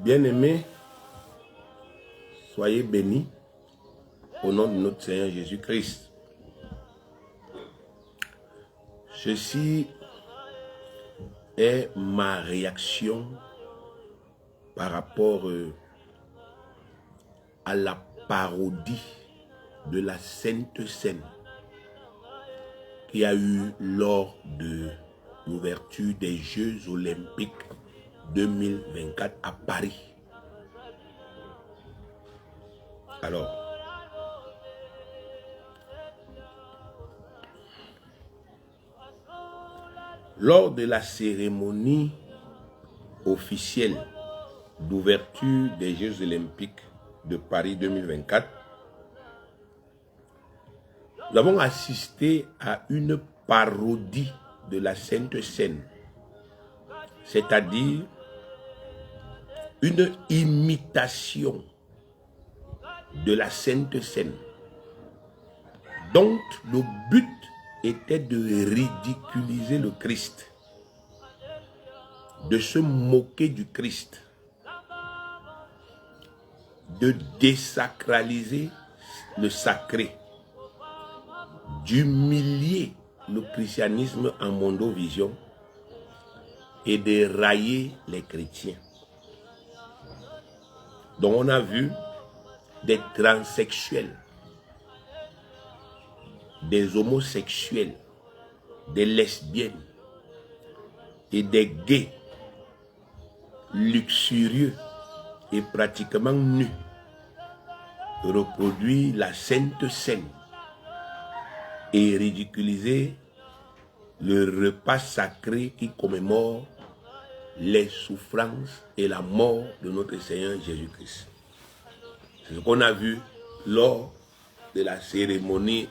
Bien-aimés, soyez bénis au nom de notre Seigneur Jésus-Christ. Ceci est ma réaction par rapport à la parodie de la Sainte Seine qui a eu lors de l'ouverture des Jeux Olympiques 2024 à Paris. Alors, lors de la cérémonie officielle d'ouverture des Jeux Olympiques de Paris 2024, nous avons assisté à une parodie de la Sainte Seine, c'est-à-dire une imitation de la Sainte Seine, dont le but était de ridiculiser le Christ, de se moquer du Christ, de désacraliser le sacré, d'humilier le christianisme en mondovision et de railler les chrétiens. Donc on a vu des transsexuels, des homosexuels, des lesbiennes et des gays luxurieux et pratiquement nus reproduire la Sainte Seine et ridiculiser le repas sacré qui commémore les souffrances et la mort de notre Seigneur Jésus-Christ. C'est ce qu'on a vu lors de la cérémonie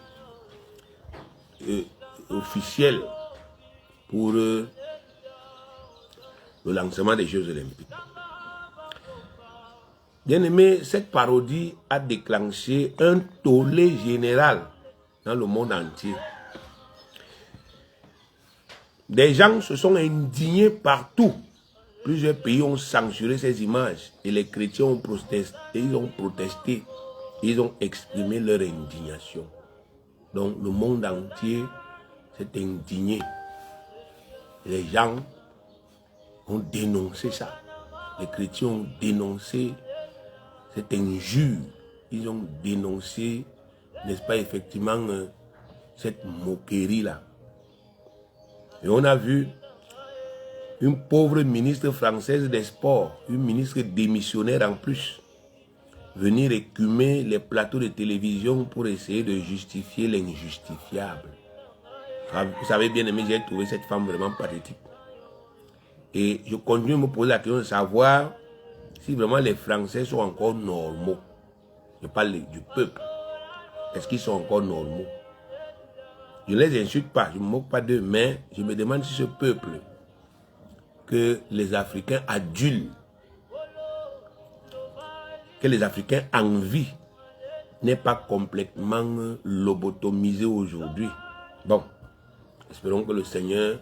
officielle pour le lancement des Jeux Olympiques. Bien aimé, cette parodie a déclenché un tollé général dans le monde entier. Des gens se sont indignés partout. Plusieurs pays ont censuré ces images et les chrétiens ont protesté, ils ont exprimé leur indignation. Donc le monde entier s'est indigné. Les gens ont dénoncé ça. Les chrétiens ont dénoncé cette injure. Ils ont dénoncé, n'est-ce pas, effectivement, cette moquerie-là. Et on a vu une pauvre ministre française des Sports, une ministre démissionnaire en plus, venir écumer les plateaux de télévision pour essayer de justifier l'injustifiable. Vous savez bien aimé, j'ai trouvé cette femme vraiment pathétique. Et je continue à me poser la question de savoir si vraiment les Français sont encore normaux. Je parle du peuple. Est-ce qu'ils sont encore normaux? Je ne les insulte pas, je ne me moque pas d'eux, mais je me demande si ce peuple que les Africains adulent, que les Africains envient, n'est pas complètement lobotomisé aujourd'hui. Bon, espérons que le Seigneur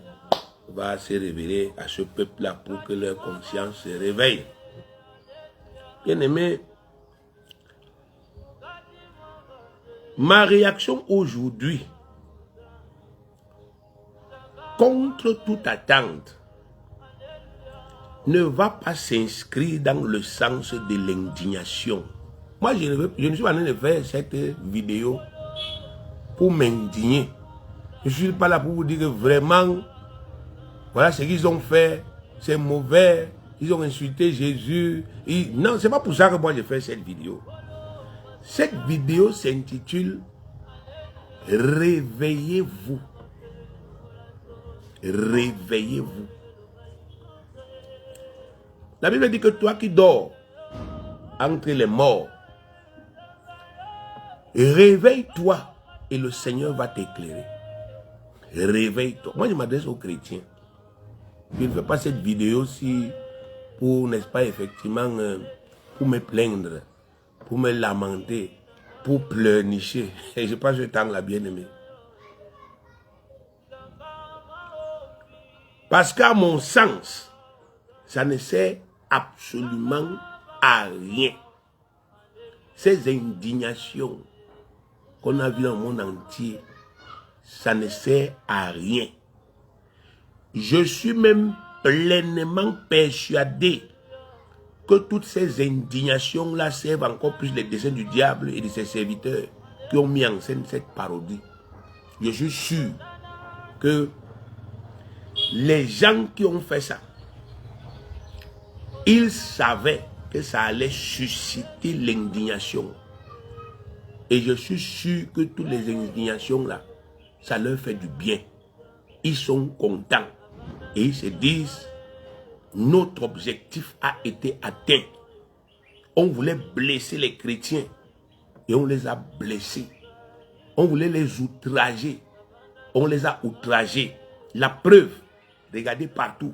va se révéler à ce peuple-là pour que leur conscience se réveille. Bien aimé, ma réaction aujourd'hui, contre toute attente, ne va pas s'inscrire dans le sens de l'indignation. Moi, je ne suis pas en train de faire cette vidéo pour m'indigner. Je ne suis pas là pour vous dire que vraiment, voilà ce qu'ils ont fait, c'est mauvais, ils ont insulté Jésus. Non, ce n'est pas pour ça que moi je fais cette vidéo. Cette vidéo s'intitule « Réveillez-vous ». Réveillez-vous. La Bible dit que toi qui dors entre les morts, réveille-toi et le Seigneur va t'éclairer. Réveille-toi. Moi, je m'adresse aux chrétiens. Je ne fais pas cette vidéo-ci pour, n'est-ce pas, effectivement, pour me plaindre, pour me lamenter, pour pleurnicher. Et je passe le temps la bien-aimée. Parce qu'à mon sens, ça ne sert absolument à rien. Ces indignations qu'on a vues dans le monde entier, ça ne sert à rien. Je suis même pleinement persuadé que toutes ces indignations-là servent encore plus les desseins du diable et de ses serviteurs qui ont mis en scène cette parodie. Je suis sûr que les gens qui ont fait ça, ils savaient que ça allait susciter l'indignation. Et je suis sûr que toutes les indignations là, ça leur fait du bien. Ils sont contents. Et ils se disent, notre objectif a été atteint. On voulait blesser les chrétiens. Et on les a blessés. On voulait les outrager. On les a outragés. La preuve, regardez partout,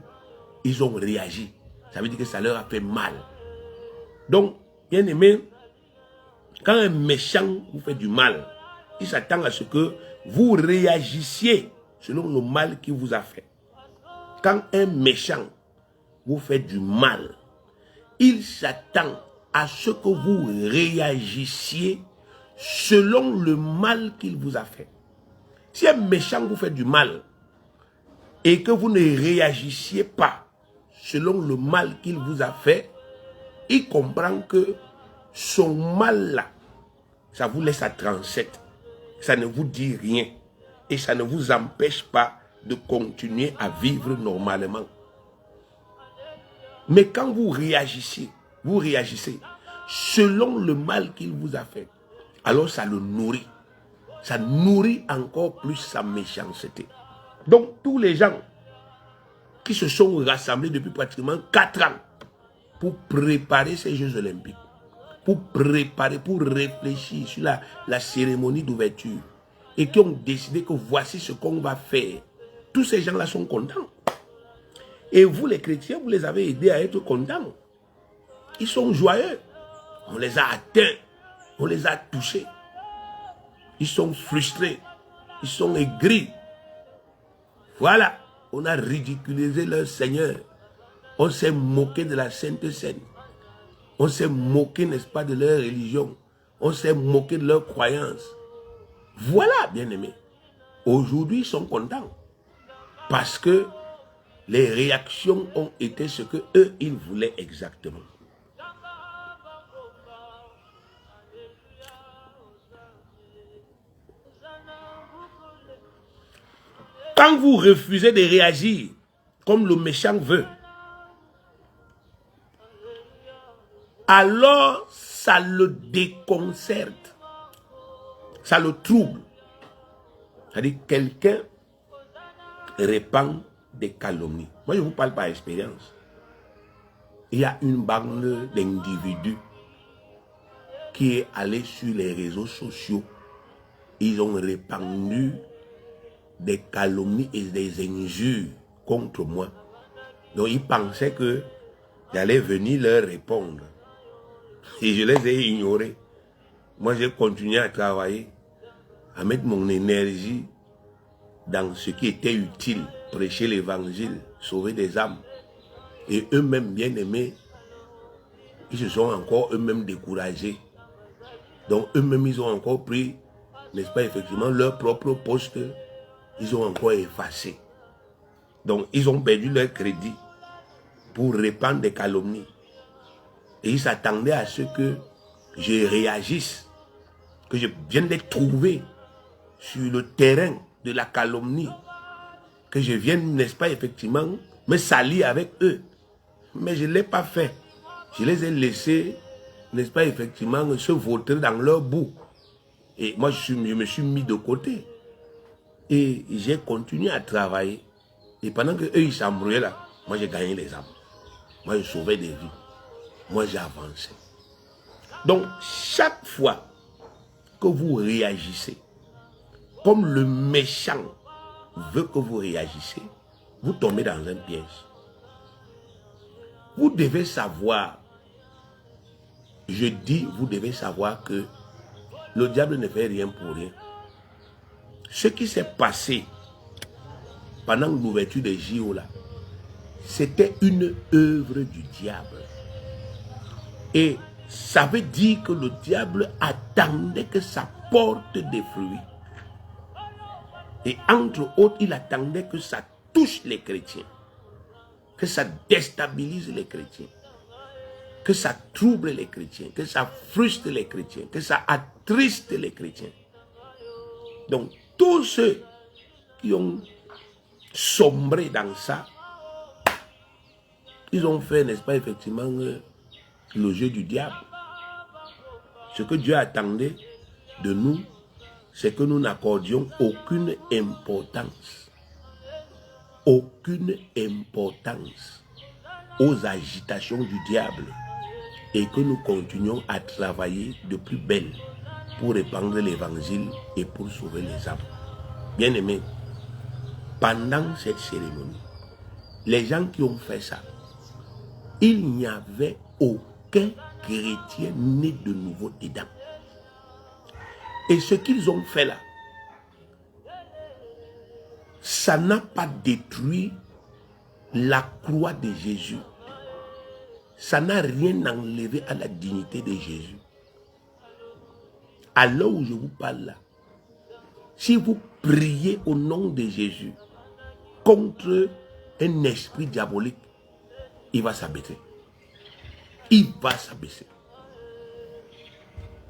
ils ont réagi. Ça veut dire que ça leur a fait mal. Donc, bien aimé, quand un méchant vous fait du mal, il s'attend à ce que vous réagissiez selon le mal qu'il vous a fait. Quand un méchant vous fait du mal, il s'attend à ce que vous réagissiez selon le mal qu'il vous a fait. Si un méchant vous fait du mal et que vous ne réagissiez pas selon le mal qu'il vous a fait, il comprend que son mal-là, ça vous laisse à 37. Ça ne vous dit rien. Et ça ne vous empêche pas de continuer à vivre normalement. Mais quand vous réagissez selon le mal qu'il vous a fait, alors ça le nourrit. Ça nourrit encore plus sa méchanceté. Donc tous les gens qui se sont rassemblés depuis pratiquement 4 ans pour préparer ces Jeux Olympiques, pour réfléchir sur la cérémonie d'ouverture, et qui ont décidé que voici ce qu'on va faire, tous ces gens-là sont contents. Et vous les chrétiens, vous les avez aidés à être contents. Ils sont joyeux. On les a atteints, on les a touchés. Ils sont frustrés, ils sont aigris. Voilà, on a ridiculisé leur Seigneur. On s'est moqué de la Sainte Seine. On s'est moqué, n'est-ce pas, de leur religion. On s'est moqué de leurs croyances. Voilà, bien-aimés. Aujourd'hui, ils sont contents. Parce que les réactions ont été ce que eux, ils voulaient exactement. Quand vous refusez de réagir comme le méchant veut, alors ça le déconcerte, ça le trouble. C'est-à-dire quelqu'un répand des calomnies. Moi, je ne vous parle pas d'expérience. Il y a une bande d'individus qui est allée sur les réseaux sociaux. Ils ont répandu des calomnies et des injures contre moi. Donc, ils pensaient que j'allais venir leur répondre. Et je les ai ignorés. Moi, j'ai continué à travailler, à mettre mon énergie dans ce qui était utile, prêcher l'évangile, sauver des âmes. Et eux-mêmes, bien aimés, ils se sont encore eux-mêmes découragés. Donc eux-mêmes, ils ont encore pris, n'est-ce pas, effectivement, leur propre poste, ils ont encore effacé. Donc ils ont perdu leur crédit pour répandre des calomnies. Et ils s'attendaient à ce que je réagisse, que je vienne les trouver sur le terrain de la calomnie, que je vienne, n'est-ce pas, effectivement, me salir avec eux. Mais je ne l'ai pas fait. Je les ai laissés, n'est-ce pas, effectivement, se vautrer dans leur boue. Et moi, je me suis mis de côté. Et j'ai continué à travailler. Et pendant qu'eux, ils s'embrouillaient là, moi, j'ai gagné les âmes. Moi, je sauvais des vies. Moi, j'ai avancé. Donc, chaque fois que vous réagissez, comme le méchant veut que vous réagissez, vous tombez dans un piège. Vous devez savoir je dis, vous devez savoir que le diable ne fait rien pour rien. Ce qui s'est passé pendant l'ouverture des JO là, c'était une œuvre du diable. Et ça veut dire que le diable attendait que ça porte des fruits. Et entre autres, il attendait que ça touche les chrétiens, que ça déstabilise les chrétiens, que ça trouble les chrétiens, que ça frustre les chrétiens, que ça attriste les chrétiens. Donc, tous ceux qui ont sombré dans ça, ils ont fait, n'est-ce pas, effectivement, le jeu du diable. Ce que Dieu attendait de nous, c'est que nous n'accordions aucune importance aux agitations du diable et que nous continuions à travailler de plus belle pour répandre l'évangile et pour sauver les âmes. Bien-aimés, pendant cette cérémonie, les gens qui ont fait ça, il n'y avait aucun chrétien né de nouveau dedans. Et ce qu'ils ont fait là, ça n'a pas détruit la croix de Jésus. Ça n'a rien enlevé à la dignité de Jésus. À l'heure où je vous parle là, si vous priez au nom de Jésus contre un esprit diabolique, il va s'abaisser. Il va s'abaisser.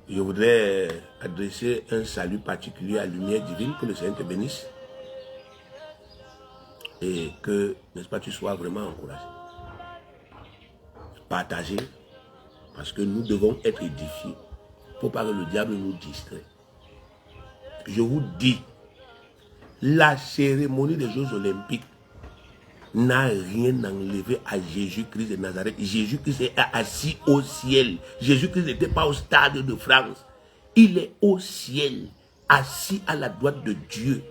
Je voudrais adresser un salut particulier à la lumière divine, que le Seigneur te bénisse. Et que, n'est-ce pas, tu sois vraiment encouragé. Partagez, parce que nous devons être édifiés. Il ne faut pas que le diable nous distrait. Je vous dis, la cérémonie des Jeux Olympiques n'a rien enlevé à Jésus-Christ de Nazareth. Jésus-Christ est assis au ciel. Jésus-Christ n'était pas au Stade de France. Il est au ciel, assis à la droite de Dieu.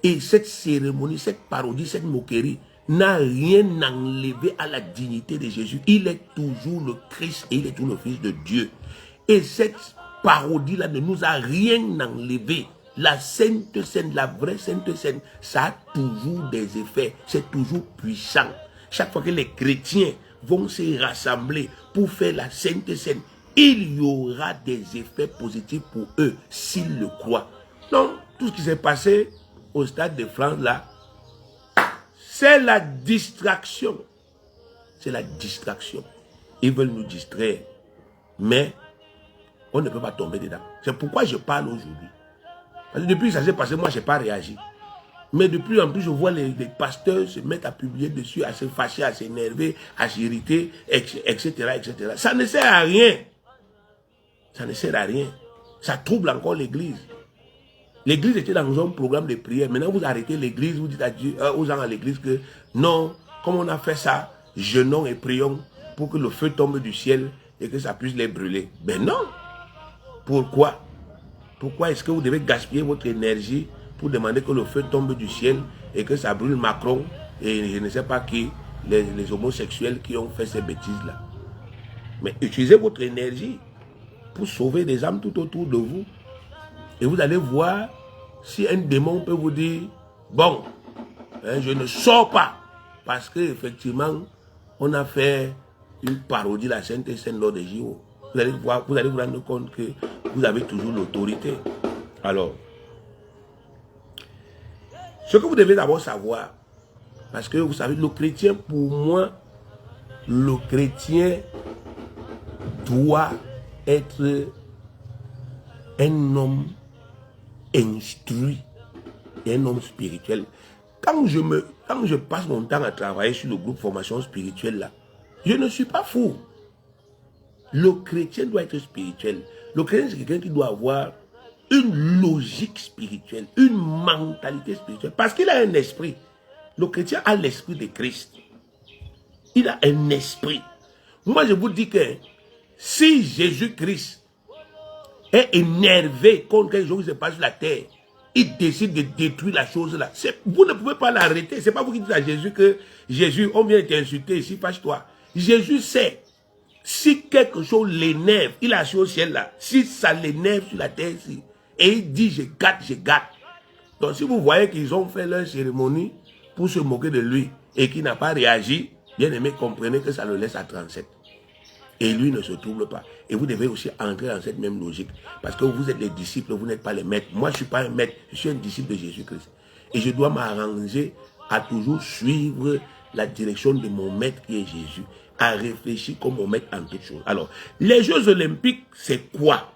Et cette cérémonie, cette parodie, cette moquerie n'a rien enlevé à la dignité de Jésus. Il est toujours le Christ et il est toujours le Fils de Dieu. Et cette parodie-là ne nous a rien enlevé. La Sainte Seine, la vraie Sainte Seine, ça a toujours des effets, c'est toujours puissant. Chaque fois que les chrétiens vont se rassembler pour faire la Sainte Seine, il y aura des effets positifs pour eux s'ils le croient. Donc, tout ce qui s'est passé au Stade de France là, c'est la distraction. C'est la distraction. Ils veulent nous distraire, mais on ne peut pas tomber dedans. C'est pourquoi je parle aujourd'hui. Parce que depuis que ça s'est passé, moi, je n'ai pas réagi. Mais de plus en plus, je vois les pasteurs se mettre à publier dessus, à se fâcher, à s'énerver, à s'irriter, etc., etc. Ça ne sert à rien. Ça ne sert à rien. Ça trouble encore l'église. L'église était dans un programme de prière. Maintenant, vous arrêtez l'église, vous dites à Dieu, aux gens à l'église que non, comme on a fait ça, jeûnons et prions pour que le feu tombe du ciel et que ça puisse les brûler. Ben non. Pourquoi? Pourquoi est-ce que vous devez gaspiller votre énergie pour demander que le feu tombe du ciel et que ça brûle Macron et je ne sais pas qui, les homosexuels qui ont fait ces bêtises-là? Mais utilisez votre énergie pour sauver des âmes tout autour de vous. Et vous allez voir si un démon peut vous dire, bon, hein, je ne sors pas. Parce qu'effectivement, on a fait une parodie de la Sainte Seine lors des JO. Vous allez vous rendre compte que vous avez toujours l'autorité. Alors, ce que vous devez d'abord savoir, parce que vous savez, le chrétien, pour moi, le chrétien doit être un homme instruit et un homme spirituel. Quand je passe mon temps à travailler sur le groupe formation spirituelle là, je ne suis pas fou. Le chrétien doit être spirituel. Le chrétien, c'est quelqu'un qui doit avoir une logique spirituelle, une mentalité spirituelle, parce qu'il a un esprit. Le chrétien a l'esprit de Christ. Il a un esprit. Moi, je vous dis que si Jésus-Christ est énervé contre quelque chose qui se passe sur la terre, il décide de détruire la chose là. Vous ne pouvez pas l'arrêter. Ce n'est pas vous qui dites à Jésus que Jésus, on vient t'insulter ici, fâche-toi. Jésus sait. Si quelque chose l'énerve, il a assis au ciel là, si ça l'énerve sur la terre ici, et il dit je gâte, je gâte. Donc si vous voyez qu'ils ont fait leur cérémonie pour se moquer de lui et qu'il n'a pas réagi, bien aimé, comprenez que ça le laisse à 37. Et lui ne se trouble pas. Et vous devez aussi entrer dans cette même logique. Parce que vous êtes les disciples, vous n'êtes pas les maîtres. Moi, je ne suis pas un maître, je suis un disciple de Jésus-Christ. Et je dois m'arranger à toujours suivre la direction de mon maître qui est Jésus. À réfléchir comme mon maître en toutes choses. Alors, les Jeux Olympiques, c'est quoi?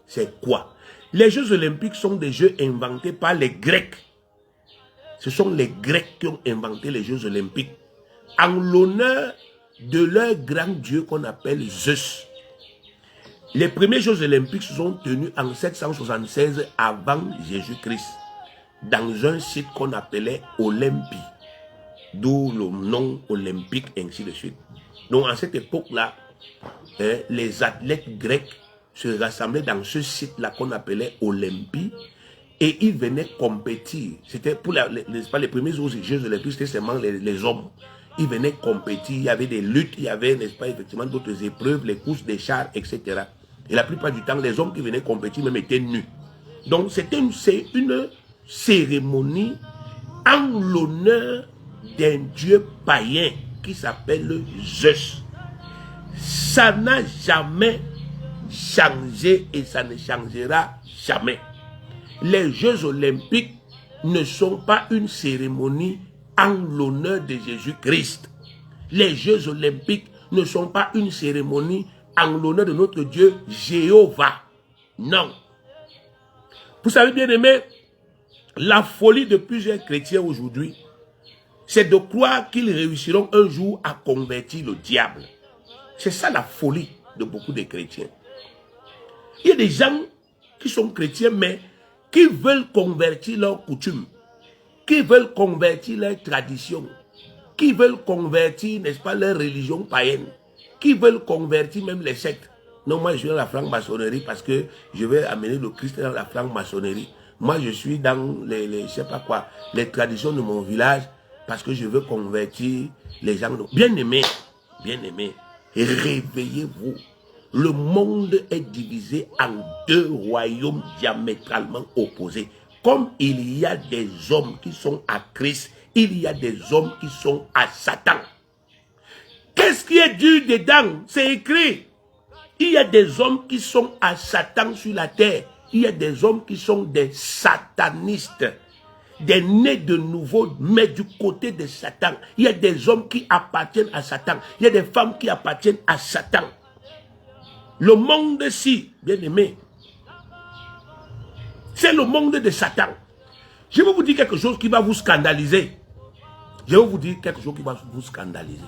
C'est quoi? Les Jeux Olympiques sont des jeux inventés par les Grecs. Ce sont les Grecs qui ont inventé les Jeux Olympiques. En l'honneur de leur grand dieu qu'on appelle Zeus. Les premiers Jeux Olympiques se sont tenus en 776 avant Jésus-Christ. Dans un site qu'on appelait Olympie. D'où le nom olympique, ainsi de suite. Donc en cette époque-là, les athlètes grecs se rassemblaient dans ce site-là qu'on appelait Olympie et ils venaient compétir. C'était pour les premiers Jeux Olympiques, c'était seulement les hommes. Ils venaient compétir, il y avait des luttes, il y avait, n'est-ce pas, effectivement d'autres épreuves, les courses des chars, etc. Et la plupart du temps, les hommes qui venaient compétir même étaient nus. Donc c'est une cérémonie en l'honneur d'un dieu païen qui s'appelle Zeus. Ça n'a jamais changé et ça ne changera jamais. Les Jeux Olympiques ne sont pas une cérémonie en l'honneur de Jésus-Christ. Les Jeux Olympiques ne sont pas une cérémonie en l'honneur de notre Dieu Jéhovah. Non. Vous savez bien aimé, la folie de plusieurs chrétiens aujourd'hui, c'est de croire qu'ils réussiront un jour à convertir le diable. C'est ça la folie de beaucoup de chrétiens. Il y a des gens qui sont chrétiens, mais qui veulent convertir leurs coutumes, qui veulent convertir leurs traditions, qui veulent convertir, n'est-ce pas, leur religion païenne, qui veulent convertir même les sectes. Non, moi je suis dans la franc-maçonnerie parce que je vais amener le Christ dans la franc-maçonnerie. Moi je suis dans je sais pas quoi, les traditions de mon village parce que je veux convertir les gens. Bien-aimés, réveillez-vous. Le monde est divisé en deux royaumes diamétralement opposés. Comme il y a des hommes qui sont à Christ, il y a des hommes qui sont à Satan. Qu'est-ce qui est dur dedans? C'est écrit. Il y a des hommes qui sont à Satan sur la terre. Il y a des hommes qui sont des satanistes. Des nés de nouveau, mais du côté de Satan. Il y a des hommes qui appartiennent à Satan. Il y a des femmes qui appartiennent à Satan. Le monde-ci, bien aimé, c'est le monde de Satan. Je vais vous dire quelque chose qui va vous scandaliser. Je vais vous dire quelque chose qui va vous scandaliser.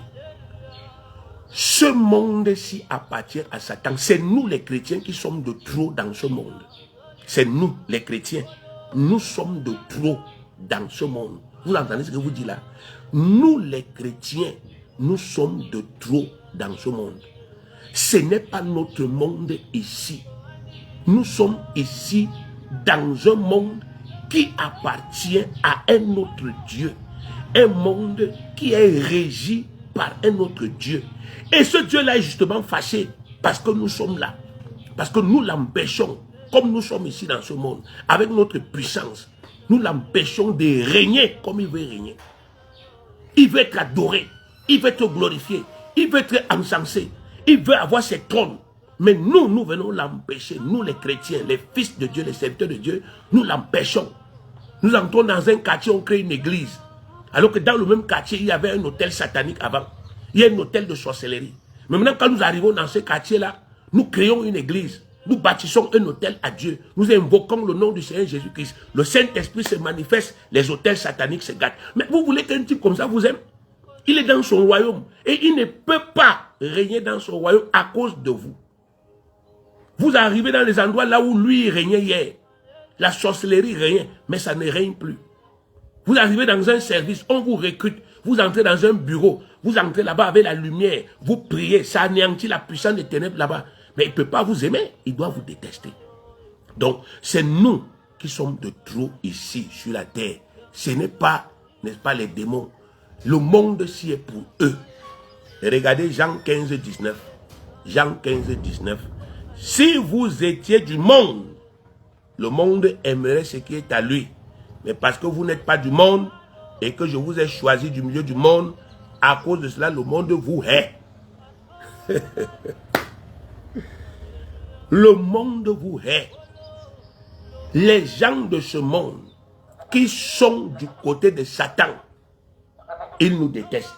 Ce monde-ci appartient à Satan. C'est nous les chrétiens qui sommes de trop dans ce monde. C'est nous les chrétiens. Nous sommes de trop dans ce monde. Vous entendez ce que je vous dis là? Nous les chrétiens, nous sommes de trop dans ce monde. Ce n'est pas notre monde ici. Nous sommes ici dans un monde qui appartient à un autre Dieu. Un monde qui est régi par un autre Dieu. Et ce Dieu-là est justement fâché parce que nous sommes là. Parce que nous l'empêchons, comme nous sommes ici dans ce monde, avec notre puissance, nous l'empêchons de régner comme il veut régner. Il veut être adoré, il veut être glorifié, il veut être encensé, il veut avoir ses trônes. Mais nous venons l'empêcher, nous les chrétiens, les fils de Dieu, les serviteurs de Dieu, nous l'empêchons. Nous entrons dans un quartier, on crée une église. Alors que dans le même quartier, il y avait un hôtel satanique avant. Il y a un hôtel de sorcellerie. Mais maintenant, quand nous arrivons dans ce quartier-là, nous créons une église. Nous bâtissons un hôtel à Dieu. Nous invoquons le nom du Seigneur Jésus-Christ. Le Saint-Esprit se manifeste, les hôtels sataniques se gâtent. Mais vous voulez qu'un type comme ça vous aime? Il est dans son royaume et il ne peut pas régner dans son royaume à cause de vous. Vous arrivez dans les endroits là où lui régnait hier. La sorcellerie régnait, mais ça ne règne plus. Vous arrivez dans un service, on vous recrute, vous entrez dans un bureau, vous entrez là-bas avec la lumière, vous priez, ça anéantit la puissance des ténèbres là-bas. Mais il ne peut pas vous aimer, il doit vous détester. Donc, c'est nous qui sommes de trop ici, sur la terre. Ce n'est pas, n'est-ce pas, les démons. Le monde ci est pour eux. Et regardez Jean 15, 19. Jean 15, 19. Si vous étiez du monde, le monde aimerait ce qui est à lui. Mais parce que vous n'êtes pas du monde et que je vous ai choisi du milieu du monde, à cause de cela, le monde vous hait. Le monde vous hait. Les gens de ce monde qui sont du côté de Satan, ils nous détestent.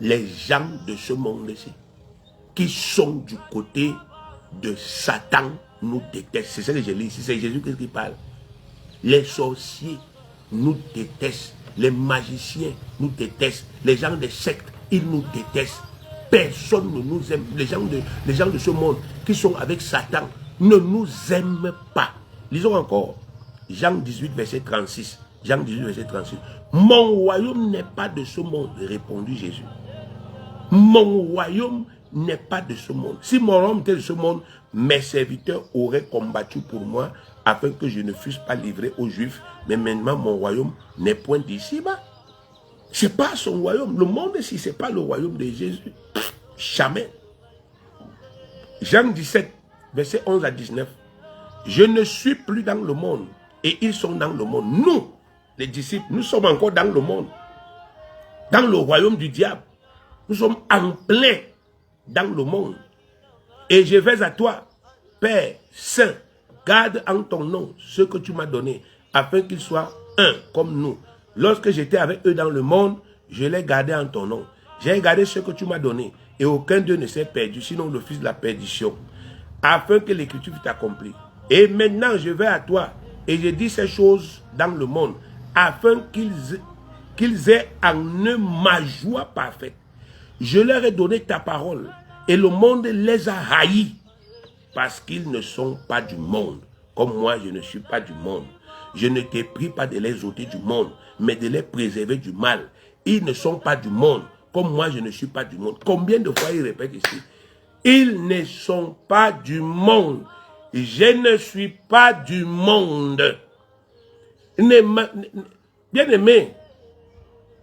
Les gens de ce monde-ci qui sont du côté de Satan nous détestent. C'est ça que je lis ici, c'est Jésus qui parle. Les sorciers nous détestent. Les magiciens nous détestent. Les gens des sectes, ils nous détestent. Personne ne nous aime. Les gens de ce monde qui sont avec Satan ne nous aiment pas. Lisons encore. Jean 18, verset 36. Jean 18, verset 36. Mon royaume n'est pas de ce monde, répondit Jésus. Mon royaume n'est pas de ce monde. Si mon royaume était de ce monde, mes serviteurs auraient combattu pour moi afin que je ne fusse pas livré aux Juifs. Mais maintenant, mon royaume n'est point d'ici-bas. Ce n'est pas son royaume. Le monde ici, ce n'est pas le royaume de Jésus. Jamais. Jean 17, verset 11 à 19. Je ne suis plus dans le monde et ils sont dans le monde. Nous, les disciples, nous sommes encore dans le monde. Dans le royaume du diable. Nous sommes en plein dans le monde. Et je vais à toi, Père Saint, garde en ton nom ce que tu m'as donné, afin qu'ils soient un comme nous. Lorsque j'étais avec eux dans le monde, je les gardais en ton nom. J'ai gardé ce que tu m'as donné, et aucun d'eux ne s'est perdu, sinon le fils de la perdition, afin que l'écriture fût accomplie. Et maintenant je vais à toi, et je dis ces choses dans le monde, afin qu'ils aient en eux ma joie parfaite. Je leur ai donné ta parole, et le monde les a haïs, parce qu'ils ne sont pas du monde, comme moi je ne suis pas du monde. Je ne t'ai pris pas de les ôter du monde, mais de les préserver du mal. Ils ne sont pas du monde, comme moi je ne suis pas du monde. Combien de fois il répète ici? Ils ne sont pas du monde. Je ne suis pas du monde. Bien aimé,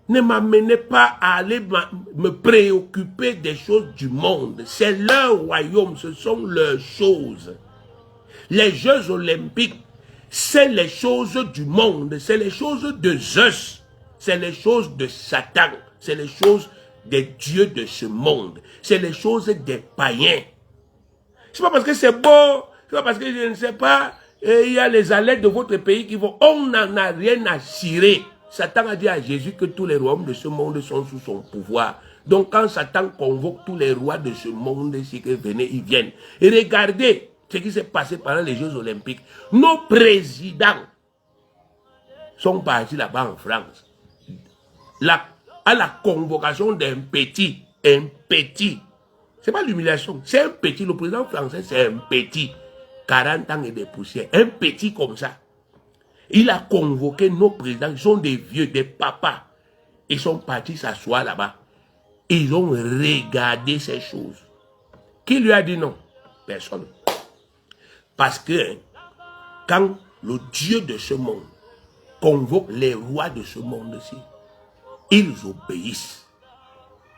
ne m'amenez pas à aller me préoccuper des choses du monde. C'est leur royaume, ce sont leurs choses. Les Jeux olympiques, c'est les choses du monde, c'est les choses de Zeus, c'est les choses de Satan, c'est les choses des dieux de ce monde, c'est les choses des païens. C'est pas parce que c'est beau, c'est pas parce que je ne sais pas, il y a les alertes de votre pays qui vont, on n'en a rien à cirer. Satan a dit à Jésus que tous les royaumes de ce monde sont sous son pouvoir. Donc quand Satan convoque tous les rois de ce monde, c'est que venez, ils viennent. Et regardez ce qui s'est passé pendant les Jeux olympiques. Nos présidents sont partis là-bas en France. À la convocation d'un petit. C'est pas l'humiliation, c'est un petit. Le président français, c'est un petit. 40 ans et des poussières. Un petit comme ça. Il a convoqué nos présidents, ils sont des vieux, des papas. Ils sont partis s'asseoir là-bas. Ils ont regardé ces choses. Qui lui a dit non? Personne. Parce que quand le Dieu de ce monde convoque les rois de ce monde-ci, ils obéissent.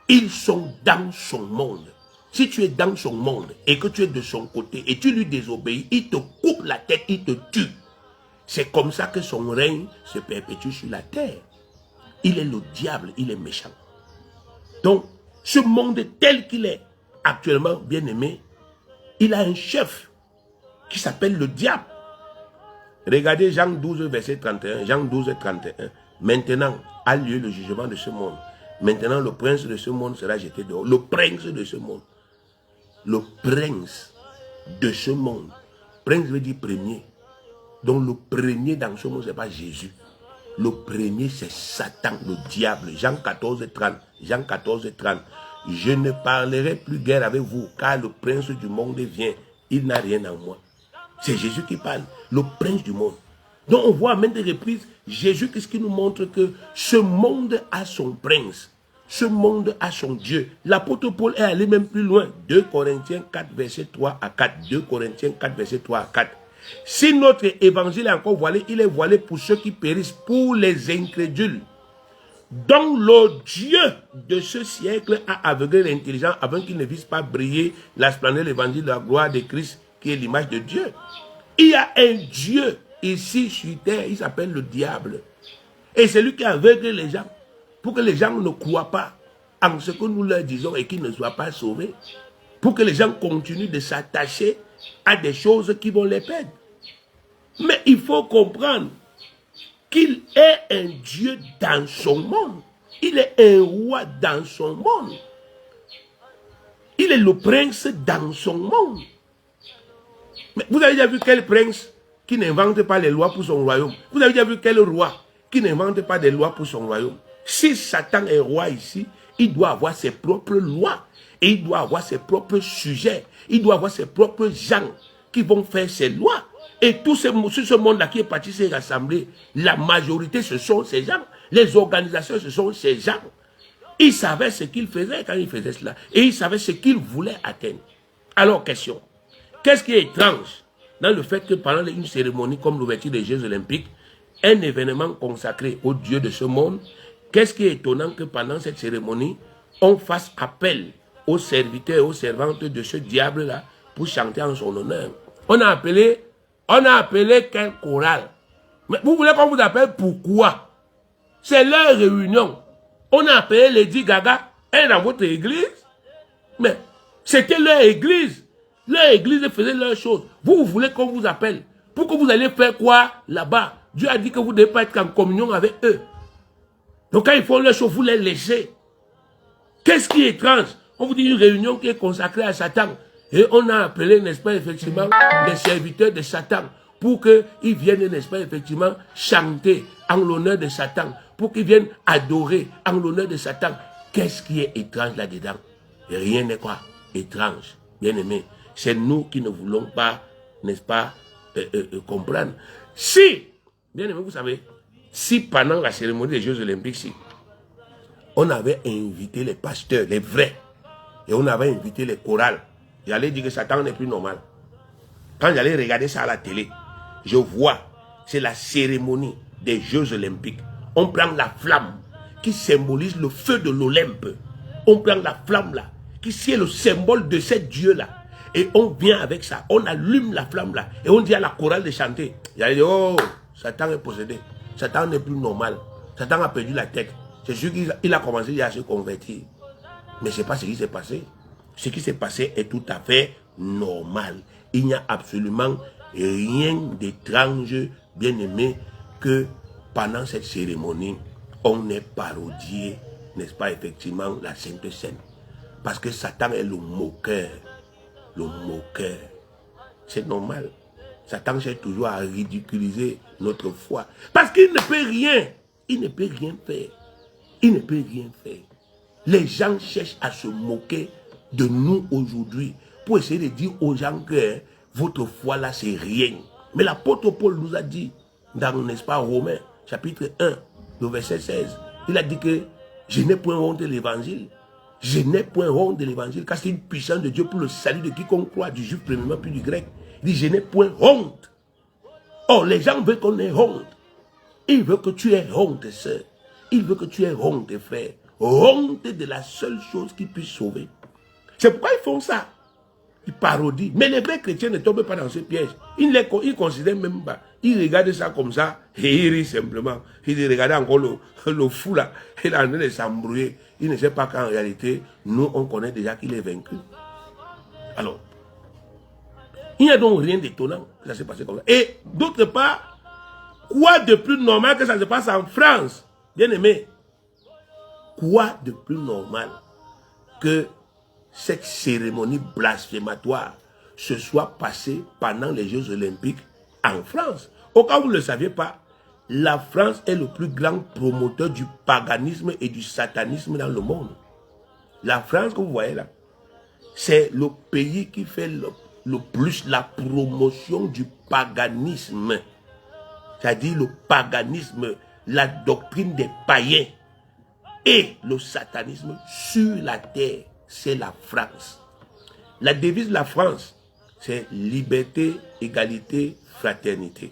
Ils sont dans son monde. Si tu es dans son monde et que tu es de son côté et tu lui désobéis, il te coupe la tête, il te tue. C'est comme ça que son règne se perpétue sur la terre. Il est le diable, il est méchant. Donc, ce monde tel qu'il est actuellement, bien aimé, il a un chef qui s'appelle le diable. Regardez Jean 12, verset 31. Jean 12, 31. Maintenant a lieu le jugement de ce monde. Maintenant, le prince de ce monde sera jeté dehors. Le prince de ce monde. Le prince de ce monde. Prince veut dire premier. Donc le premier dans ce monde, ce n'est pas Jésus. Le premier, c'est Satan, le diable. Jean 14, 30. Jean 14, 30. Je ne parlerai plus guère avec vous, car le prince du monde vient. Il n'a rien en moi. C'est Jésus qui parle, le prince du monde. Donc on voit à maintes reprises, Jésus, qu'est-ce qui nous montre que ce monde a son prince. Ce monde a son Dieu. L'apôtre Paul est allé même plus loin. 2 Corinthiens 4, verset 3 à 4. 2 Corinthiens 4, verset 3 à 4. Si notre évangile est encore voilé, il est voilé pour ceux qui périssent, pour les incrédules. dont le Dieu de ce siècle a aveuglé l'intelligence afin qu'il ne puisse pas briller la splendeur de l'évangile de la gloire de Christ, qui est l'image de Dieu. Il y a un Dieu ici sur terre, il s'appelle le diable. Et c'est lui qui aveugle les gens, pour que les gens ne croient pas en ce que nous leur disons et qu'ils ne soient pas sauvés. Pour que les gens continuent de s'attacher à des choses qui vont les perdre. Mais il faut comprendre qu'il est un Dieu dans son monde. Il est un roi dans son monde. Il est le prince dans son monde. Mais vous avez déjà vu quel prince qui n'invente pas les lois pour son royaume? Vous avez déjà vu quel roi qui n'invente pas des lois pour son royaume? Si Satan est roi ici, il doit avoir ses propres lois. Et il doit avoir ses propres sujets. Il doit avoir ses propres gens qui vont faire ses lois. Et tout ce monde-là qui est parti s'est rassemblé, la majorité, ce sont ces gens. Les organisations, ce sont ces gens. Ils savaient ce qu'ils faisaient quand ils faisaient cela. Et ils savaient ce qu'ils voulaient atteindre. Alors, question. Qu'est-ce qui est étrange dans le fait que pendant une cérémonie comme l'ouverture des Jeux Olympiques, un événement consacré au Dieu de ce monde, qu'est-ce qui est étonnant que pendant cette cérémonie, on fasse appel aux serviteurs et aux servantes de ce diable-là pour chanter en son honneur? On a appelé quel choral? Mais vous voulez qu'on vous appelle pourquoi? C'est leur réunion. On a appelé Lady Gaga, elle est dans votre église. Mais c'était leur église. Leur église faisait leurs choses. Vous voulez qu'on vous appelle? Pour que vous allez faire quoi là-bas? Dieu a dit que vous ne devez pas être en communion avec eux. Donc quand ils font leurs choses, vous les laissez. Qu'est-ce qui est étrange? On vous dit une réunion qui est consacrée à Satan. Et on a appelé, n'est-ce pas, effectivement, les serviteurs de Satan pour qu'ils viennent, n'est-ce pas, effectivement, chanter en l'honneur de Satan, pour qu'ils viennent adorer en l'honneur de Satan. Qu'est-ce qui est étrange là-dedans? Rien n'est quoi étrange, bien aimé. C'est nous qui ne voulons pas, n'est-ce pas, comprendre. Si, bien aimé, vous savez, si pendant la cérémonie des Jeux Olympiques, si on avait invité les pasteurs, les vrais, et on avait invité les chorales, j'allais dire que Satan n'est plus normal. Quand j'allais regarder ça à la télé, je vois, c'est la cérémonie des Jeux Olympiques. On prend la flamme qui symbolise le feu de l'Olympe. On prend la flamme là, qui est le symbole de ce Dieu-là. Et on vient avec ça, on allume la flamme là, et on dit à la chorale de chanter. J'allais dire, oh, Satan est possédé. Satan n'est plus normal. Satan a perdu la tête. C'est sûr qu'il a commencé à se convertir. Mais ce n'est pas ce qui s'est passé. Ce qui s'est passé est tout à fait normal. Il n'y a absolument rien d'étrange, bien aimé, que pendant cette cérémonie, on ait parodié, n'est-ce pas, effectivement, la Sainte Seine. Parce que Satan est le moqueur. Le moqueur. C'est normal. Satan cherche toujours à ridiculiser notre foi. Parce qu'il ne peut rien. Il ne peut rien faire. Il ne peut rien faire. Les gens cherchent à se moquer de nous aujourd'hui pour essayer de dire aux gens que votre foi là c'est rien. Mais l'apôtre Paul nous a dit dans, n'est-ce pas, Romains chapitre 1, le verset 16, il a dit que je n'ai point honte de l'évangile. Je n'ai point honte de l'évangile, car c'est une puissance de Dieu pour le salut de quiconque croit, du juif premièrement puis du grec. Il dit je n'ai point honte. Or les gens veulent qu'on ait honte. Ils veulent que tu aies honte, sœur. Ils veulent que tu aies honte, frère. Honte de la seule chose qui puisse sauver. C'est pourquoi ils font ça. Ils parodient. Mais les vrais chrétiens ne tombent pas dans ce piège. Ils ne considèrent même pas. Ils regardent ça comme ça et ils rient simplement. Ils regardent encore le fou là. Il est en train de s'embrouiller. Il ne sait pas qu'en réalité, nous, on connaît déjà qu'il est vaincu. Alors, il n'y a donc rien d'étonnant que ça s'est passé comme ça. Et d'autre part, quoi de plus normal que ça se passe en France? Bien aimé, quoi de plus normal que cette cérémonie blasphématoire se soit passée pendant les Jeux Olympiques en France? Au cas où vous ne le saviez pas, la France est le plus grand promoteur du paganisme et du satanisme dans le monde. La France que vous voyez là, c'est le pays qui fait le plus la promotion du paganisme. C'est-à-dire le paganisme, la doctrine des païens et le satanisme sur la terre, c'est la France. La devise de la France, c'est liberté, égalité, fraternité.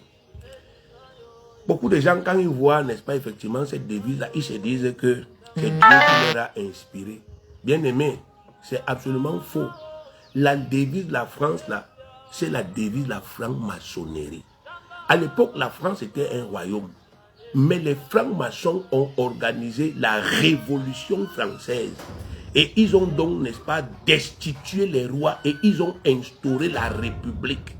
Beaucoup de gens, quand ils voient, n'est-ce pas, effectivement, cette devise-là, ils se disent que c'est Dieu qui leur a inspiré. Bien aimé, c'est absolument faux. La devise de la France, là, c'est la devise de la franc-maçonnerie. À l'époque, la France était un royaume. Mais les francs-maçons ont organisé la Révolution française. Et ils ont donc, n'est-ce pas, destitué les rois et ils ont instauré la République.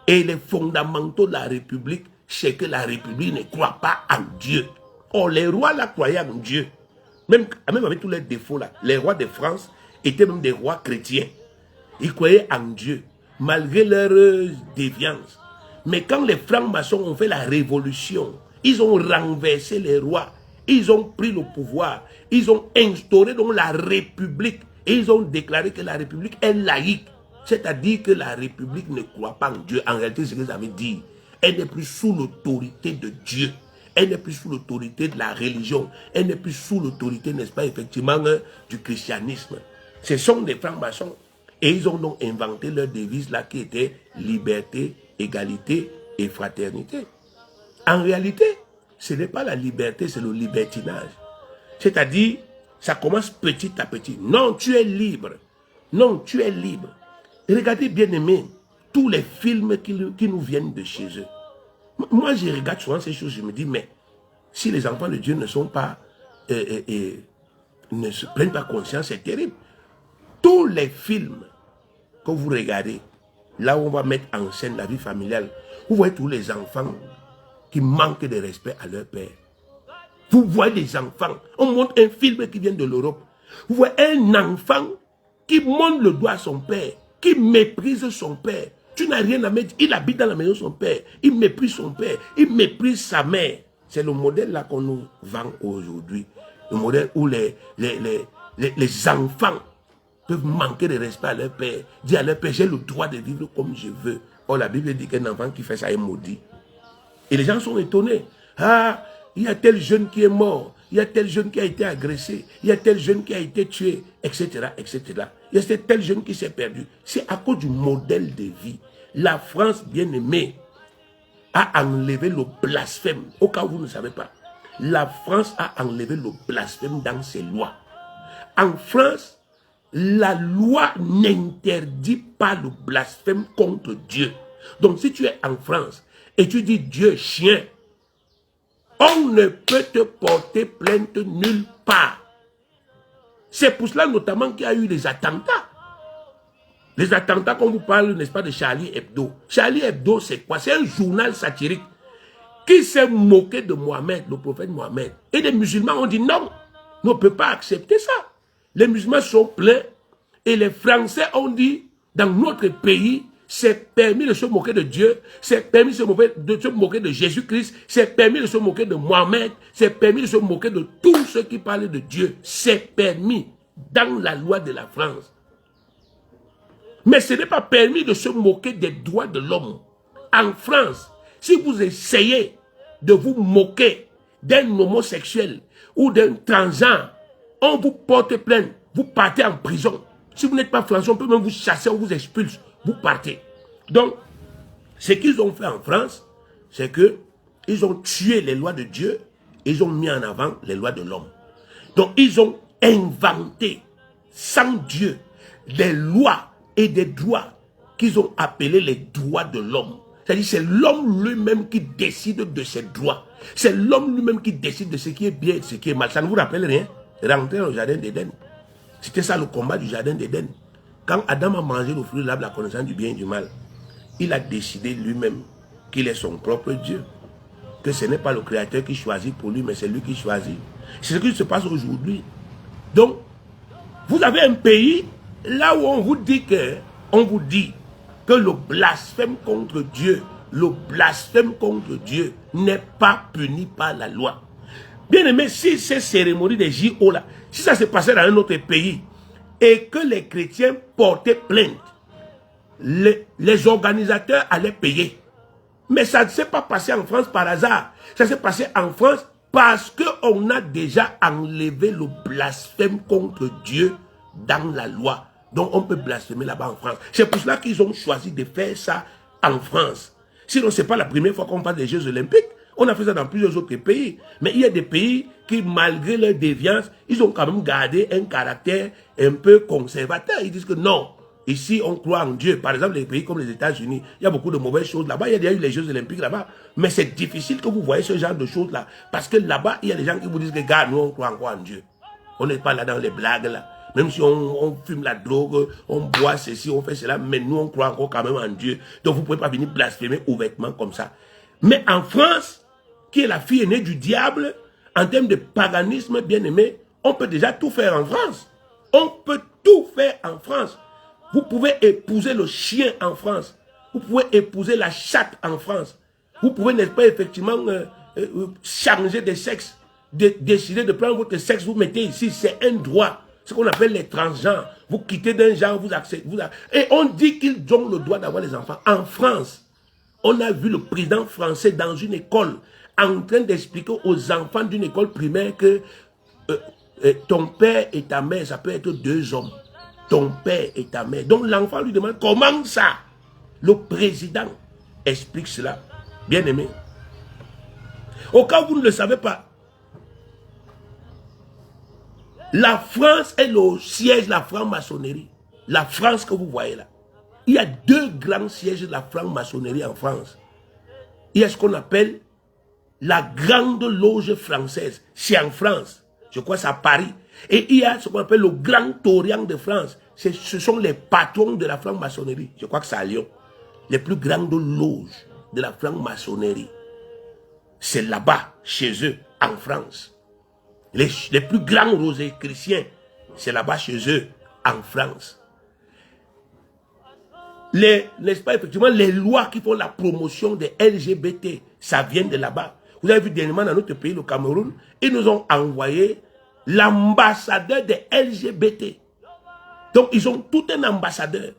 Et les fondamentaux de la République, c'est que la République ne croit pas en Dieu. Or, les rois là croyaient en Dieu. Même avec tous les défauts là, les rois de France étaient même des rois chrétiens. Ils croyaient en Dieu, malgré leur déviance. Mais quand les francs-maçons ont fait la révolution, ils ont renversé les rois, ils ont pris le pouvoir, ils ont instauré donc la République et ils ont déclaré que la République est laïque. C'est-à-dire que la République ne croit pas en Dieu. En réalité, c'est ce que ça veut dire. Elle n'est plus sous l'autorité de Dieu. Elle n'est plus sous l'autorité de la religion. Elle n'est plus sous l'autorité, n'est-ce pas, effectivement, du christianisme. Ce sont des francs-maçons. Et ils ont donc inventé leur devise là qui était liberté, égalité et fraternité. En réalité, ce n'est pas la liberté, c'est le libertinage. C'est-à-dire, ça commence petit à petit. Non, tu es libre. Non, tu es libre. Et regardez, bien aimé, tous les films qui nous viennent de chez eux. Moi, je regarde souvent ces choses, je me dis, mais si les enfants de Dieu ne sont pas, ne se prennent pas conscience, c'est terrible. Tous les films que vous regardez, là où on va mettre en scène la vie familiale, vous voyez tous les enfants qui manquent de respect à leur père. Vous voyez les enfants, on montre un film qui vient de l'Europe. Vous voyez un enfant qui montre le doigt à son père, qui méprise son père. Tu n'as rien à mettre, il habite dans la maison de son père, il méprise son père, il méprise sa mère. C'est le modèle là qu'on nous vend aujourd'hui. Le modèle où les enfants peuvent manquer de respect à leur père, dire à leur père, j'ai le droit de vivre comme je veux. Or, la Bible dit qu'un enfant qui fait ça est maudit. Et les gens sont étonnés. Ah, il y a tel jeune qui est mort, il y a tel jeune qui a été agressé, il y a tel jeune qui a été tué, etc., etc. Il y a tel jeune qui s'est perdu. C'est à cause du modèle de vie. La France, bien aimée, a enlevé le blasphème. Au cas où vous ne savez pas, la France a enlevé le blasphème dans ses lois. En France, la loi n'interdit pas le blasphème contre Dieu. Donc si tu es en France et tu dis Dieu chien, on ne peut te porter plainte nulle part. C'est pour cela notamment qu'il y a eu des attentats. Les attentats qu'on vous parle, n'est-ce pas, de Charlie Hebdo. Charlie Hebdo, c'est quoi? C'est un journal satirique qui s'est moqué de Mohamed, le prophète Mohamed. Et les musulmans ont dit non, on ne peut pas accepter ça. Les musulmans sont pleins et les Français ont dit, dans notre pays, c'est permis de se moquer de Dieu, c'est permis de se moquer de Jésus-Christ, c'est permis de se moquer de Mohamed, c'est permis de se moquer de tous ceux qui parlent de Dieu. C'est permis dans la loi de la France. Mais ce n'est pas permis de se moquer des droits de l'homme. En France, si vous essayez de vous moquer d'un homosexuel ou d'un transgenre, on vous porte plainte, vous partez en prison. Si vous n'êtes pas français, on peut même vous chasser, on vous expulse, vous partez. Donc, ce qu'ils ont fait en France, c'est qu'ils ont tué les lois de Dieu, ils ont mis en avant les lois de l'homme. Donc, ils ont inventé, sans Dieu, des lois et des droits qu'ils ont appelés les droits de l'homme. C'est-à-dire c'est l'homme lui-même qui décide de ses droits. C'est l'homme lui-même qui décide de ce qui est bien et de ce qui est mal. Ça ne vous rappelle rien? Rentrer au jardin d'Éden. C'était ça le combat du jardin d'Éden. Quand Adam a mangé le fruit de l'arbre de la connaissance du bien et du mal, il a décidé lui-même qu'il est son propre Dieu. Que ce n'est pas le Créateur qui choisit pour lui, mais c'est lui qui choisit. C'est ce qui se passe aujourd'hui. Donc, vous avez un pays là où on vous dit que le blasphème contre Dieu, n'est pas puni par la loi. Bien aimé, si ces cérémonies des JO là, si ça se passait dans un autre pays et que les chrétiens portaient plainte, les organisateurs allaient payer. Mais ça ne s'est pas passé en France par hasard. Ça s'est passé en France parce qu'on a déjà enlevé le blasphème contre Dieu dans la loi. Donc on peut blasphémer là-bas en France. C'est pour cela qu'ils ont choisi de faire ça en France. Sinon, ce n'est pas la première fois qu'on parle des Jeux Olympiques. On a fait ça dans plusieurs autres pays. Mais il y a des pays qui, malgré leur déviance, ils ont quand même gardé un caractère un peu conservateur. Ils disent que non, ici on croit en Dieu. Par exemple, les pays comme les États-Unis, il y a beaucoup de mauvaises choses là-bas. Il y a déjà eu les Jeux Olympiques là-bas. Mais c'est difficile que vous voyez ce genre de choses-là. Parce que là-bas, il y a des gens qui vous disent que, gars, nous on croit encore en Dieu. On n'est pas là dans les blagues là. Même si on fume la drogue, on boit ceci, on fait cela, mais nous on croit encore quand même en Dieu. Donc vous ne pouvez pas venir blasphémer ouvertement comme ça. Mais en France, qui est la fille aînée du diable, en termes de paganisme, bien aimé, on peut déjà tout faire en France. On peut tout faire en France. Vous pouvez épouser le chien en France. Vous pouvez épouser la chatte en France. Vous pouvez, n'est-ce pas, effectivement, changer de sexe, décider de prendre votre sexe, vous mettez ici, c'est un droit. Ce qu'on appelle les transgenres. Vous quittez d'un genre, vous acceptez. Et on dit qu'ils ont le droit d'avoir des enfants. En France, on a vu le président français dans une école en train d'expliquer aux enfants d'une école primaire que ton père et ta mère, ça peut être deux hommes. Ton père et ta mère. Donc l'enfant lui demande comment ça? Le président explique cela. Bien aimé. Au cas où vous ne le savez pas, la France est le siège de la franc-maçonnerie. La France que vous voyez là. Il y a deux grands sièges de la franc-maçonnerie en France. Il y a ce qu'on appelle la Grande Loge française. C'est en France. Je crois que c'est à Paris. Et il y a ce qu'on appelle le Grand Orient de France. Ce sont les patrons de la franc-maçonnerie. Je crois que c'est à Lyon. Les plus grandes loges de la franc-maçonnerie. C'est là-bas, chez eux, en France. Les plus grands rosicruciens, c'est là-bas chez eux, en France. N'est-ce pas, effectivement, les lois qui font la promotion des LGBT, ça vient de là-bas. Vous avez vu dernièrement dans notre pays, le Cameroun, ils nous ont envoyé l'ambassadeur des LGBT. Donc, ils ont tout un ambassadeur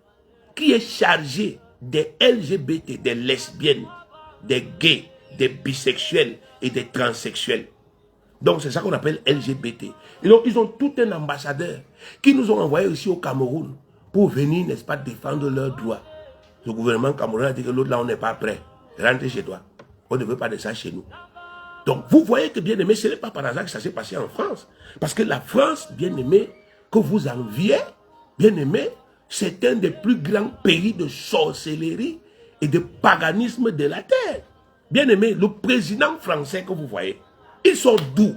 qui est chargé des LGBT, des lesbiennes, des gays, des bisexuels et des transsexuels. Donc, c'est ça qu'on appelle LGBT. Et donc, ils ont tout un ambassadeur qui nous ont envoyé ici au Cameroun pour venir, n'est-ce pas, défendre leurs droits. Le gouvernement camerounais a dit que l'autre là, on n'est pas prêt. Rentrez chez toi. On ne veut pas de ça chez nous. Donc, vous voyez que, bien aimé, ce n'est pas par hasard que ça s'est passé en France. Parce que la France, bien aimé, que vous enviez, bien aimé, c'est un des plus grands pays de sorcellerie et de paganisme de la terre. Bien aimé, le président français que vous voyez, ils sont d'où?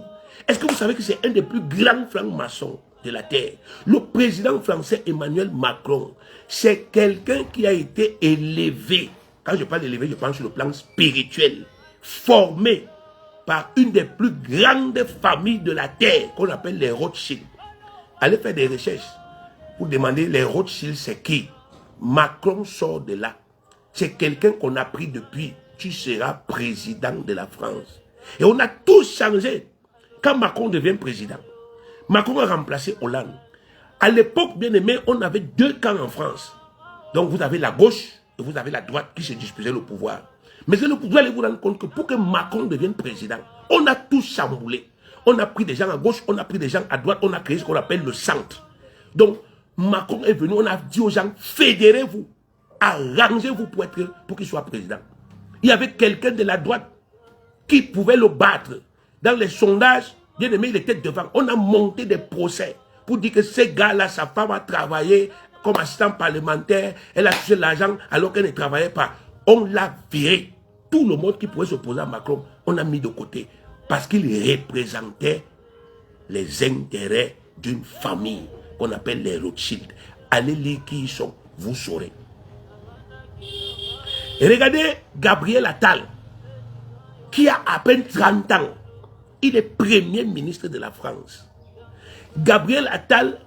Est-ce que vous savez que c'est un des plus grands francs-maçons de la terre? Le président français Emmanuel Macron, c'est quelqu'un qui a été élevé. Quand je parle d'élevé, je parle sur le plan spirituel. Formé par une des plus grandes familles de la terre, qu'on appelle les Rothschild. Allez faire des recherches pour demander les Rothschild, c'est qui? Macron sort de là. C'est quelqu'un qu'on a pris depuis. Tu seras président de la France. Et on a tout changé. Quand Macron devient président, Macron a remplacé Hollande. À l'époque, bien aimé, on avait deux camps en France. Donc vous avez la gauche et vous avez la droite qui se disputaient le pouvoir. Mais vous allez vous rendre compte que pour que Macron devienne président, on a tout chamboulé. On a pris des gens à gauche, on a pris des gens à droite, on a créé ce qu'on appelle le centre. Donc Macron est venu, on a dit aux gens, fédérez-vous, arrangez-vous pour qu'il soit président. Il y avait quelqu'un de la droite qui pouvait le battre. Dans les sondages, bien aimé, il était devant. On a monté des procès pour dire que ce gars-là, sa femme a travaillé comme assistant parlementaire, elle a touché l'argent alors qu'elle ne travaillait pas. On l'a viré. Tout le monde qui pouvait s'opposer à Macron, on a mis de côté. Parce qu'il représentait les intérêts d'une famille qu'on appelle les Rothschild. Allez lire qui ils sont, vous saurez. Et regardez Gabriel Attal, qui a à peine 30 ans. Il est premier ministre de la France. Gabriel Attal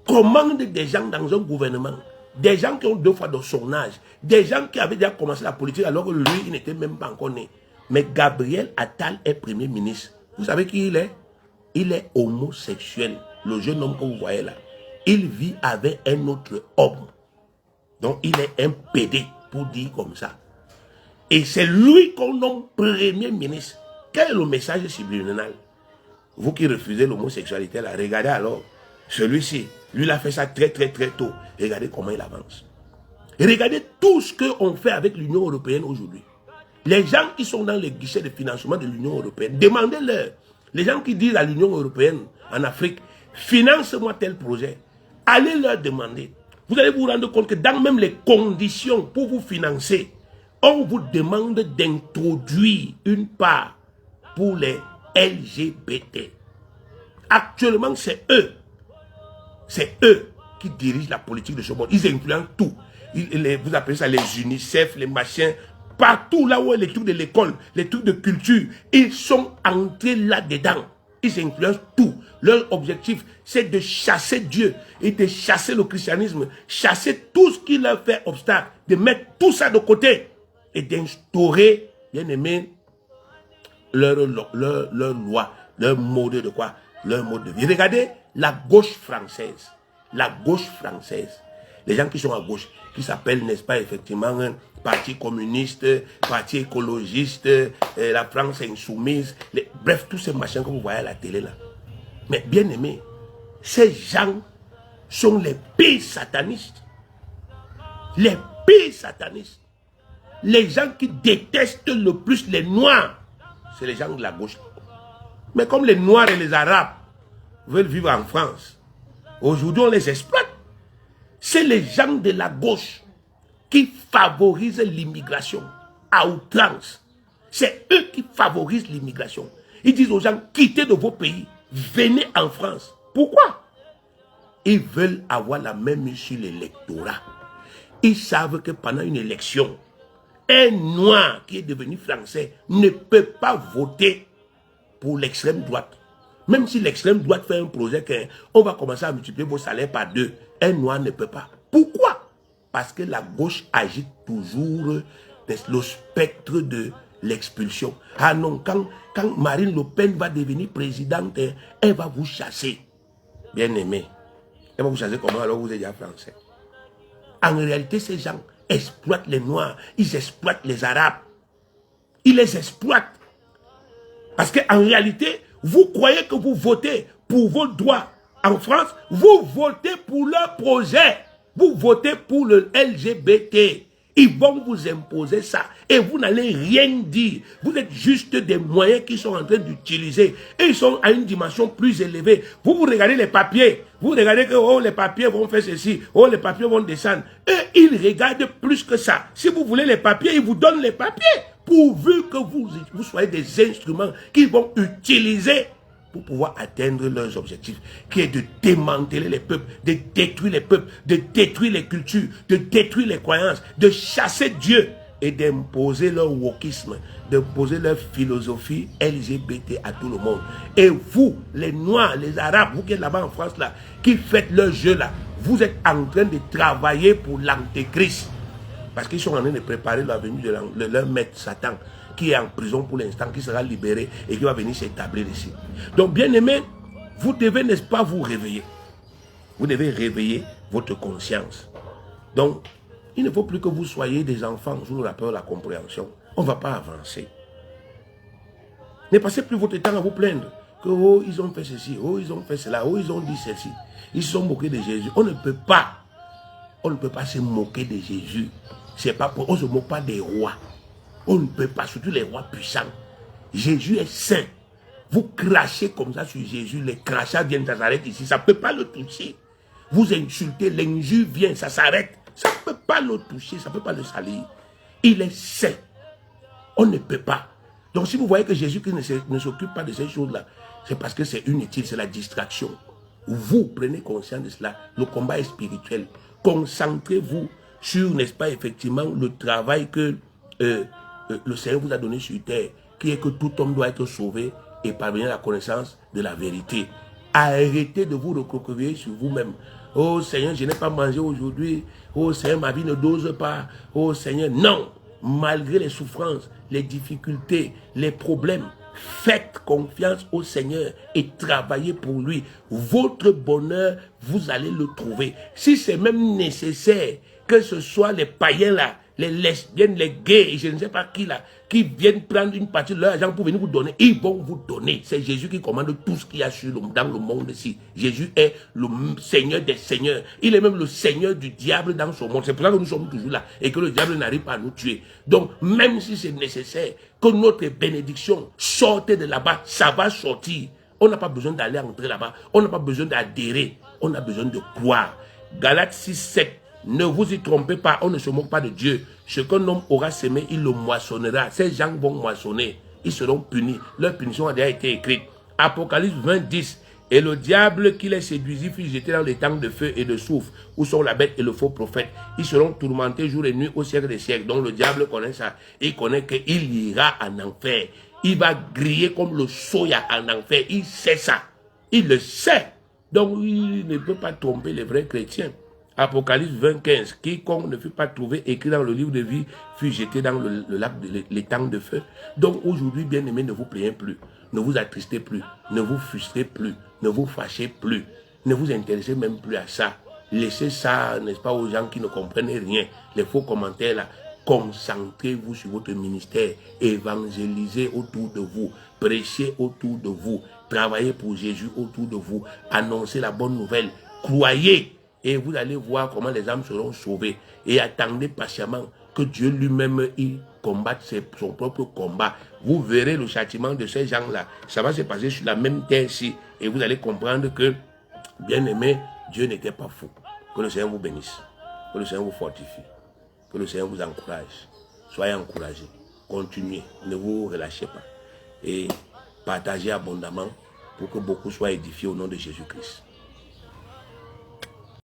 commande des gens dans un gouvernement. Des gens qui ont 2 fois de son âge. Des gens qui avaient déjà commencé la politique alors que lui, il n'était même pas encore né. Mais Gabriel Attal est premier ministre. Vous savez qui il est? Il est homosexuel. Le jeune homme que vous voyez là. Il vit avec un autre homme. Donc il est un PD, pour dire comme ça. Et c'est lui qu'on nomme premier ministre. Quel est le message subliminal? Vous qui refusez l'homosexualité là, regardez alors. Celui-ci, lui il a fait ça très tôt. Regardez comment il avance. Et regardez tout ce qu'on fait avec l'Union européenne aujourd'hui. Les gens qui sont dans les guichets de financement de l'Union européenne, demandez-leur. Les gens qui disent à l'Union européenne en Afrique, finance-moi tel projet. Allez leur demander. Vous allez vous rendre compte que dans même les conditions pour vous financer, on vous demande d'introduire une part pour les LGBT. Actuellement, c'est eux qui dirigent la politique de ce monde. Ils influencent tout. Vous appelez ça les UNICEF, les machins. Partout là où il y a les trucs de l'école, les trucs de culture, ils sont entrés là-dedans. Ils influencent tout. Leur objectif, c'est de chasser Dieu et de chasser le christianisme, chasser tout ce qui leur fait obstacle, de mettre tout ça de côté et d'instaurer, bien aimé, leur loi, leur mode de quoi? Leur mode de vie. Regardez la gauche française. La gauche française. Les gens qui sont à gauche, qui s'appellent, n'est-ce pas, effectivement, un parti communiste, parti écologiste, la France insoumise, bref, tous ces machins que vous voyez à la télé là. Mais bien aimé, ces gens sont les pires satanistes. Les pires satanistes. Les gens qui détestent le plus les Noirs, c'est les gens de la gauche. Mais comme les Noirs et les Arabes veulent vivre en France, aujourd'hui on les exploite. C'est les gens de la gauche qui favorisent l'immigration à outrance. C'est eux qui favorisent l'immigration. Ils disent aux gens, quittez de vos pays, venez en France. Pourquoi? Ils veulent avoir la main mise sur l'électorat. Ils savent que pendant une élection, un noir qui est devenu français ne peut pas voter pour l'extrême droite. Même si l'extrême droite fait un projet qu'on va commencer à multiplier vos salaires par 2, un noir ne peut pas. Pourquoi? Parce que la gauche agite toujours le spectre de l'expulsion. Ah non, quand Marine Le Pen va devenir présidente, elle va vous chasser. Bien aimé. Elle va vous chasser comment alors vous êtes déjà français? En réalité, ces gens exploitent les Noirs, ils exploitent les Arabes. Ils les exploitent. Parce qu'en réalité, vous croyez que vous votez pour vos droits en France, vous votez pour leur projet. Vous votez pour le LGBT. Ils vont vous imposer ça. Et vous n'allez rien dire. Vous êtes juste des moyens qu'ils sont en train d'utiliser. Et ils sont à une dimension plus élevée. Vous regardez les papiers. Vous regardez que oh, les papiers vont faire ceci. Oh, les papiers vont descendre. Et ils regardent plus que ça. Si vous voulez les papiers, ils vous donnent les papiers. Pourvu que vous soyez des instruments qu'ils vont utiliser pour pouvoir atteindre leurs objectifs, qui est de démanteler les peuples, de détruire les peuples, de détruire les cultures, de détruire les croyances, de chasser Dieu et d'imposer leur wokisme, d'imposer leur philosophie LGBT à tout le monde. Et vous, les Noirs, les Arabes, vous qui êtes là-bas en France, là, qui faites leur jeu là, vous êtes en train de travailler pour l'antéchrist. Parce qu'ils sont en train de préparer la venue de leur maître Satan, qui est en prison pour l'instant, qui sera libéré et qui va venir s'établir ici. Donc, bien aimé, vous devez, n'est-ce pas, vous réveiller. Vous devez réveiller votre conscience. Donc, il ne faut plus que vous soyez des enfants sous la peur, la compréhension. On ne va pas avancer. Ne passez plus votre temps à vous plaindre que, oh, ils ont fait ceci, oh, ils ont fait cela, oh, ils ont dit ceci. Ils se sont moqués de Jésus. On ne peut pas se moquer de Jésus. C'est pas pour, on ne se moque pas des rois. On ne peut pas, surtout les rois puissants. Jésus est saint. Vous crachez comme ça sur Jésus, les crachats viennent, ça s'arrête ici. Ça ne peut pas le toucher. Vous insultez, l'injure vient, ça s'arrête. Ça ne peut pas le toucher, ça ne peut pas le salir. Il est saint. On ne peut pas. Donc si vous voyez que Jésus ne s'occupe pas de ces choses-là, c'est parce que c'est inutile, c'est la distraction. Vous prenez conscience de cela. Le combat est spirituel. Concentrez-vous sur, n'est-ce pas, effectivement, le travail que le Seigneur vous a donné sur terre, qui est que tout homme doit être sauvé et parvenir à la connaissance de la vérité. Arrêtez de vous recroqueviller sur vous-même. Oh Seigneur, je n'ai pas mangé aujourd'hui. Oh Seigneur, ma vie ne dose pas. Oh Seigneur, non. Malgré les souffrances, les difficultés, les problèmes, faites confiance au Seigneur et travaillez pour lui. Votre bonheur, vous allez le trouver. Si c'est même nécessaire que ce soit les païens là, les lesbiennes, les gays, je ne sais pas qui là, qui viennent prendre une partie de leur argent pour venir vous donner, ils vont vous donner. C'est Jésus qui commande tout ce qu'il y a dans le monde ici. Jésus est le Seigneur des seigneurs. Il est même le Seigneur du diable dans son monde. C'est pour ça que nous sommes toujours là et que le diable n'arrive pas à nous tuer. Donc, même si c'est nécessaire que notre bénédiction sorte de là-bas, ça va sortir. On n'a pas besoin d'aller entrer là-bas. On n'a pas besoin d'adhérer. On a besoin de croire. Galates 6, 7. Ne vous y trompez pas, on ne se moque pas de Dieu. Ce qu'un homme aura semé, il le moissonnera. Ces gens vont moissonner. Ils seront punis. Leur punition a déjà été écrite. Apocalypse 20, 10. Et le diable qui les séduisit fut jeté dans les temps de feu et de soufre, où sont la bête et le faux prophète. Ils seront tourmentés jour et nuit au siècle des siècles. Donc le diable connaît ça. Il connaît qu'il ira en enfer. Il va griller comme le soya en enfer. Il sait ça. Il le sait. Donc il ne peut pas tromper les vrais chrétiens. Apocalypse 25, quiconque ne fut pas trouvé écrit dans le livre de vie fut jeté dans le lac de l'étang de feu. Donc aujourd'hui, bien aimés, ne vous plaignez plus, ne vous attristez plus, ne vous frustrez plus, ne vous fâchez plus, ne vous intéressez même plus à ça. Laissez ça, n'est-ce pas, aux gens qui ne comprennent rien, les faux commentaires là. Concentrez-vous sur votre ministère, évangélisez autour de vous, prêchez autour de vous, travaillez pour Jésus autour de vous, annoncez la bonne nouvelle, croyez. Et vous allez voir comment les âmes seront sauvées. Et attendez patiemment que Dieu lui-même combatte son propre combat. Vous verrez le châtiment de ces gens-là. Ça va se passer sur la même terre-ci. Et vous allez comprendre que, bien aimé, Dieu n'était pas fou. Que le Seigneur vous bénisse. Que le Seigneur vous fortifie. Que le Seigneur vous encourage. Soyez encouragés. Continuez. Ne vous relâchez pas. Et partagez abondamment pour que beaucoup soient édifiés au nom de Jésus-Christ.